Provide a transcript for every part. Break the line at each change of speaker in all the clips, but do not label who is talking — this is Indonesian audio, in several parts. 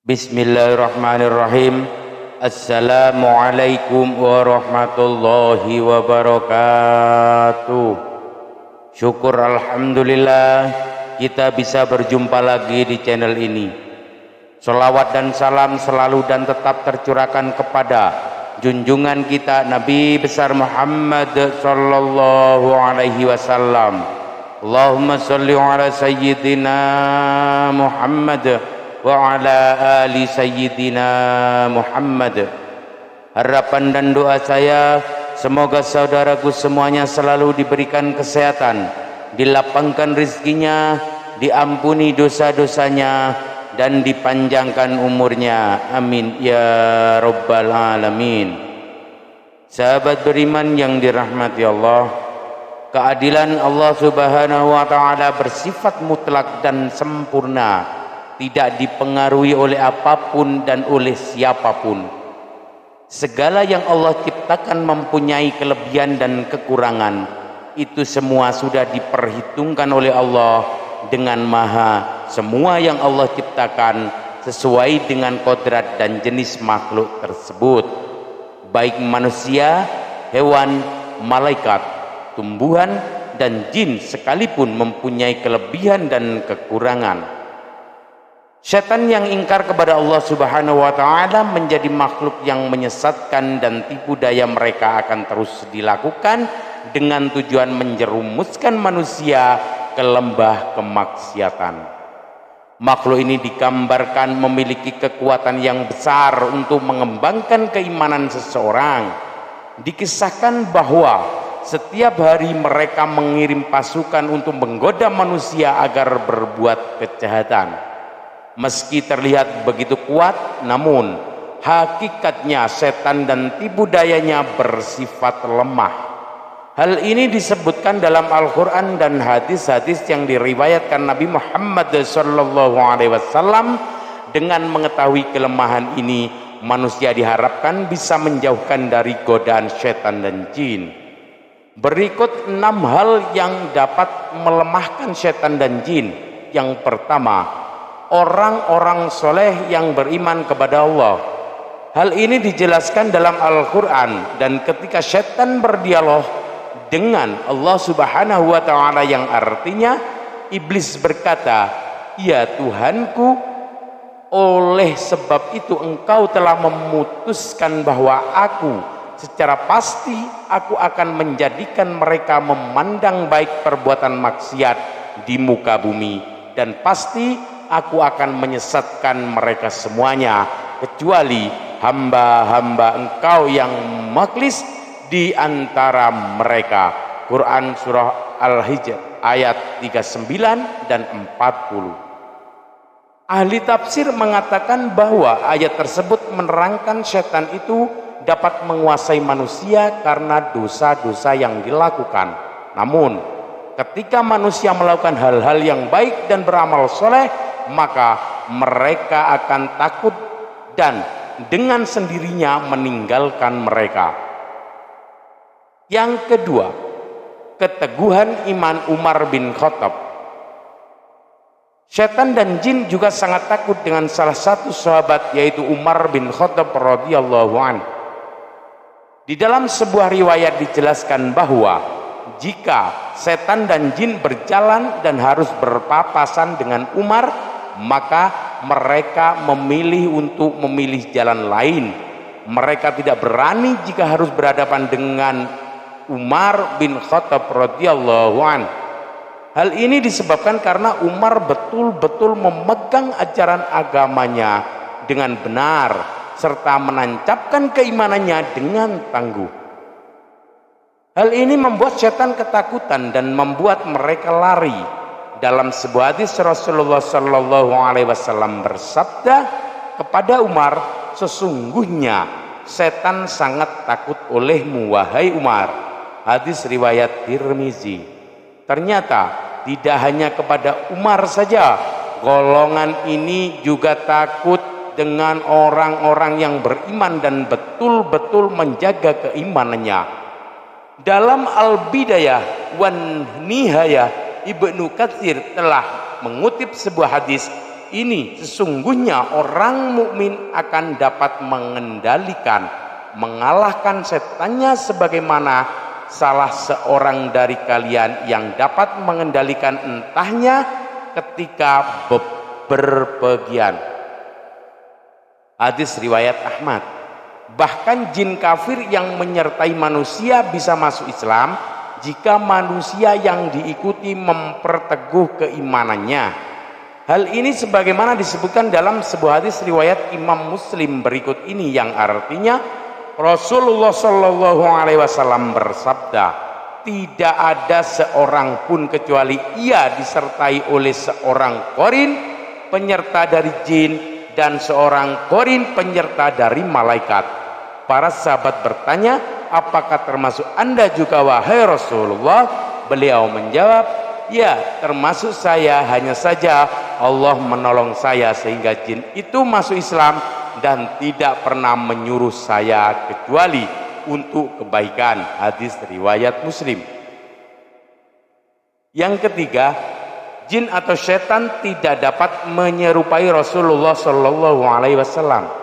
Bismillahirrahmanirrahim. Assalamualaikum warahmatullahi wabarakatuh. Syukur alhamdulillah kita bisa berjumpa lagi di channel ini. Salawat dan salam selalu dan tetap tercurahkan kepada junjungan kita Nabi besar Muhammad sallallahu alaihi wasallam. Allahumma sholli ala sayyidina Muhammad wa ala ali sayyidina Muhammad. Harapan dan doa saya, semoga saudaraku semuanya selalu diberikan kesehatan, dilapangkan rezekinya, diampuni dosa-dosanya, dan dipanjangkan umurnya. Amin ya rabbal alamin. Sahabat beriman yang dirahmati Allah, keadilan Allah subhanahu wa ta'ala bersifat mutlak dan sempurna, tidak dipengaruhi oleh apapun dan oleh siapapun. Segala yang Allah ciptakan mempunyai kelebihan dan kekurangan. Itu semua sudah diperhitungkan oleh Allah dengan maha. Semua yang Allah ciptakan sesuai dengan kodrat dan jenis makhluk tersebut, baik manusia, hewan, malaikat, tumbuhan, dan jin sekalipun mempunyai kelebihan dan kekurangan. Setan yang ingkar kepada Allah subhanahu wa ta'ala menjadi makhluk yang menyesatkan, dan tipu daya mereka akan terus dilakukan dengan tujuan menjerumuskan manusia ke lembah kemaksiatan. Makhluk ini digambarkan memiliki kekuatan yang besar untuk mengembangkan keimanan seseorang. Dikisahkan bahwa setiap hari mereka mengirim pasukan untuk menggoda manusia agar berbuat kejahatan. Meski terlihat begitu kuat, namun hakikatnya setan dan tipu dayanya bersifat lemah. Hal ini disebutkan dalam Al-Quran dan hadis-hadis yang diriwayatkan Nabi Muhammad SAW. Dengan mengetahui kelemahan ini, manusia diharapkan bisa menjauhkan dari godaan setan dan jin. Berikut 6 hal yang dapat melemahkan setan dan jin. Yang pertama, orang-orang soleh yang beriman kepada Allah. Hal ini dijelaskan dalam Al-Quran, dan ketika setan berdialog dengan Allah subhanahu wa ta'ala, yang artinya iblis berkata, "Ya Tuhanku, oleh sebab itu engkau telah memutuskan bahwa secara pasti aku akan menjadikan mereka memandang baik perbuatan maksiat di muka bumi, dan pasti aku akan menyesatkan mereka semuanya, kecuali hamba-hamba engkau yang makhlis di antara mereka." Quran surah Al-Hijr ayat 39 dan 40. Ahli tafsir mengatakan bahwa ayat tersebut menerangkan setan itu dapat menguasai manusia karena dosa-dosa yang dilakukan. Namun ketika manusia melakukan hal-hal yang baik dan beramal soleh, maka mereka akan takut dan dengan sendirinya meninggalkan mereka. Yang kedua, keteguhan iman Umar bin Khattab. Setan dan jin juga sangat takut dengan salah satu sahabat, yaitu Umar bin Khattab radhiyallahu anhu. Di dalam sebuah riwayat dijelaskan bahwa jika setan dan jin berjalan dan harus berpapasan dengan Umar, maka mereka memilih jalan lain. Mereka tidak berani jika harus berhadapan dengan Umar bin Khattab radhiyallahu anhu. Hal ini disebabkan karena Umar betul-betul memegang ajaran agamanya dengan benar, serta menancapkan keimanannya dengan tangguh. Hal ini membuat setan ketakutan dan membuat mereka lari. Dalam sebuah hadis Rasulullah sallallahu alaihi wasallam bersabda kepada Umar, "Sesungguhnya setan sangat takut olehmu, wahai Umar." Hadis riwayat Tirmizi. Ternyata tidak hanya kepada Umar saja, golongan ini juga takut dengan orang-orang yang beriman dan betul-betul menjaga keimanannya. Dalam Al-Bidayah wan Nihayah, Ibnu Katsir telah mengutip sebuah hadis ini sesungguhnya orang mukmin akan dapat mengalahkan setannya sebagaimana salah seorang dari kalian yang dapat mengendalikan entahnya ketika berpergian. Hadis riwayat Ahmad. Bahkan jin kafir yang menyertai manusia bisa masuk Islam jika manusia yang diikuti memperteguh keimanannya. Hal ini sebagaimana disebutkan dalam sebuah hadis riwayat Imam Muslim berikut ini, yang artinya Rasulullah Shallallahu Alaihi Wasallam bersabda, tidak ada seorang pun kecuali ia disertai oleh seorang qarin penyerta dari jin dan seorang qarin penyerta dari malaikat. Para sahabat bertanya, apakah termasuk Anda juga wahai Rasulullah? Beliau menjawab, ya, termasuk saya, hanya saja Allah menolong saya sehingga jin itu masuk Islam dan tidak pernah menyuruh saya kecuali untuk kebaikan. Hadis riwayat Muslim. Yang ketiga, jin atau setan tidak dapat menyerupai Rasulullah Shallallahu Alaihi Wasallam.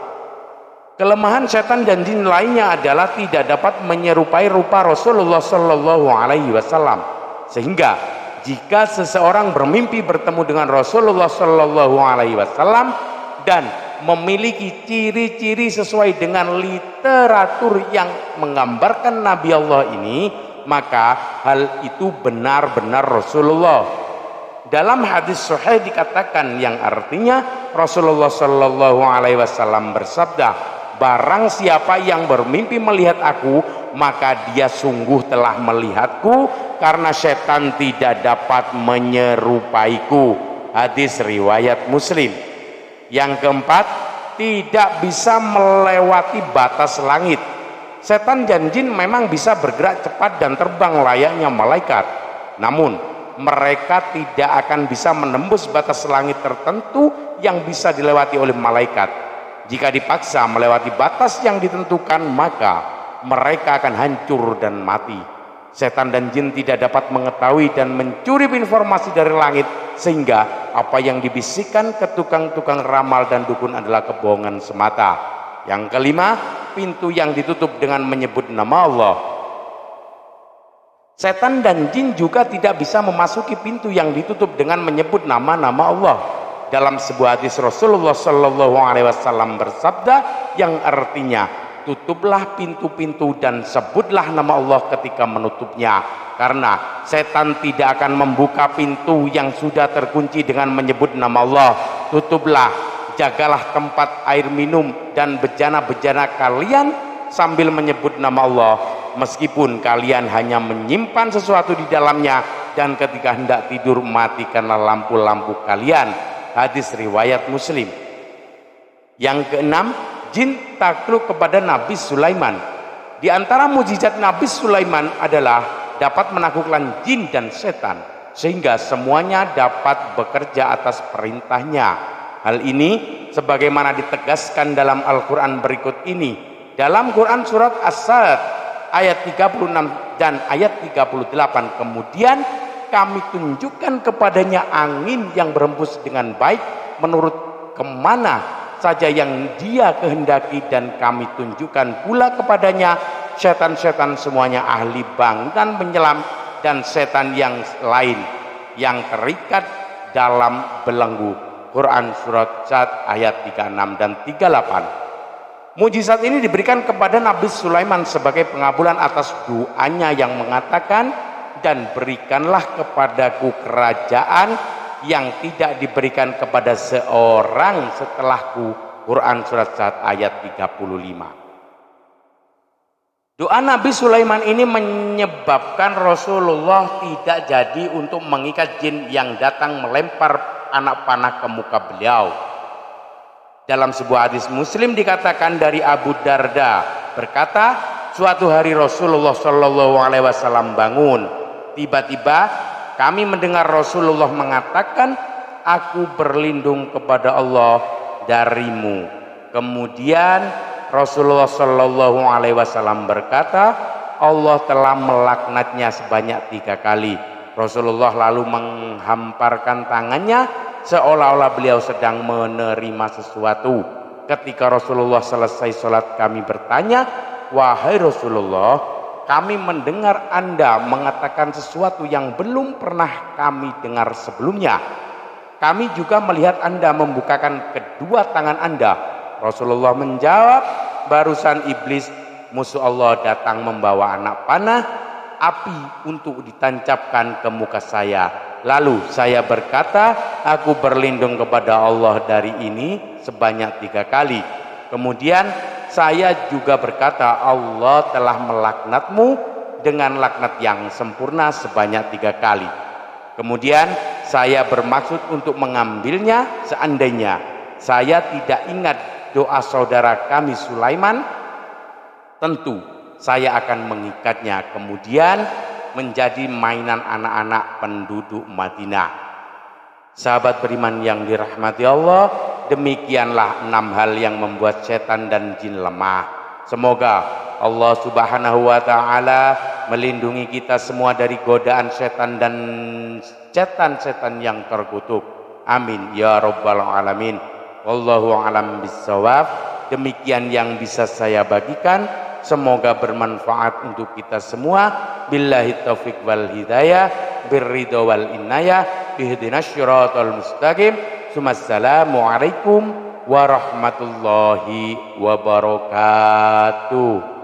Kelemahan setan dan jin lainnya adalah tidak dapat menyerupai rupa Rasulullah Shallallahu Alaihi Wasallam, sehingga jika seseorang bermimpi bertemu dengan Rasulullah Shallallahu Alaihi Wasallam dan memiliki ciri-ciri sesuai dengan literatur yang menggambarkan Nabi Allah ini, maka hal itu benar-benar Rasulullah. Dalam hadis sahih dikatakan, yang artinya Rasulullah Shallallahu Alaihi Wasallam bersabda, barang siapa yang bermimpi melihat aku, maka dia sungguh telah melihatku, karena setan tidak dapat menyerupaiku. Hadis riwayat Muslim. Yang keempat, tidak bisa melewati batas langit. Setan dan jin memang bisa bergerak cepat dan terbang layaknya malaikat, namun mereka tidak akan bisa menembus batas langit tertentu yang bisa dilewati oleh malaikat. Jika dipaksa melewati batas yang ditentukan, maka mereka akan hancur dan mati. Setan dan jin tidak dapat mengetahui dan mencuri informasi dari langit, sehingga apa yang dibisikkan ke tukang-tukang ramal dan dukun adalah kebohongan semata. Yang kelima, pintu yang ditutup dengan menyebut nama Allah. Setan dan jin juga tidak bisa memasuki pintu yang ditutup dengan menyebut nama-nama Allah. Dalam sebuah hadis Rasulullah Shallallahu Alaihi Wasallam bersabda, yang artinya, tutuplah pintu-pintu dan sebutlah nama Allah ketika menutupnya, karena setan tidak akan membuka pintu yang sudah terkunci dengan menyebut nama Allah. Tutuplah, jagalah tempat air minum dan bejana-bejana kalian sambil menyebut nama Allah, meskipun kalian hanya menyimpan sesuatu di dalamnya, dan ketika hendak tidur matikanlah lampu-lampu kalian. Hadis riwayat Muslim. Yang keenam, jin takluk kepada Nabi Sulaiman. Di antara mujizat Nabi Sulaiman adalah dapat menaklukkan jin dan setan, sehingga semuanya dapat bekerja atas perintahnya. Hal ini sebagaimana ditegaskan dalam Al-Quran berikut ini. Dalam Quran surat As-Sad ayat 36 dan ayat 38, kemudian kami tunjukkan kepadanya angin yang berhembus dengan baik menurut kemana saja yang dia kehendaki, dan kami tunjukkan pula kepadanya setan-setan semuanya ahli bangunan menyelam dan setan yang lain yang terikat dalam belenggu. Quran surat Sad ayat 36 dan 38. Mujizat ini diberikan kepada Nabi Sulaiman sebagai pengabulan atas doanya yang mengatakan, dan berikanlah kepadaku kerajaan yang tidak diberikan kepada seorang setelahku. Quran surat Sad ayat 35. Doa Nabi Sulaiman ini menyebabkan Rasulullah tidak jadi untuk mengikat jin yang datang melempar anak panah ke muka beliau. Dalam sebuah hadis Muslim dikatakan dari Abu Darda berkata, suatu hari Rasulullah Shallallahu Alaihi Wasallam bangun. Tiba-tiba kami mendengar Rasulullah mengatakan, aku berlindung kepada Allah darimu. Kemudian Rasulullah Shallallahu Alaihi Wasallam berkata, Allah telah melaknatnya sebanyak 3 kali. Rasulullah lalu menghamparkan tangannya seolah-olah beliau sedang menerima sesuatu. Ketika Rasulullah selesai sholat, kami bertanya, wahai Rasulullah, kami mendengar Anda mengatakan sesuatu yang belum pernah kami dengar sebelumnya. Kami juga melihat Anda membukakan kedua tangan Anda. Rasulullah menjawab, barusan iblis musuh Allah datang membawa anak panah api untuk ditancapkan ke muka saya. Lalu saya berkata, aku berlindung kepada Allah dari ini sebanyak 3 kali. Kemudian saya juga berkata, Allah telah melaknatmu dengan laknat yang sempurna sebanyak 3 kali. Kemudian saya bermaksud untuk mengambilnya seandainya saya tidak ingat doa saudara kami Sulaiman, tentu saya akan mengikatnya kemudian menjadi mainan anak-anak penduduk Madinah. Sahabat beriman yang dirahmati Allah, demikianlah 6 hal yang membuat setan dan jin lemah. Semoga Allah Subhanahu wa taala melindungi kita semua dari godaan setan dan setan-setan yang terkutuk. Amin ya rabbal alamin. Wallahu alam bissawab. Demikian yang bisa saya bagikan, semoga bermanfaat untuk kita semua. Billahi taufiq wal hidayah, birridha wal inayah, ihdinas syiratal mustaqim. Assalamualaikum warahmatullahi wabarakatuh.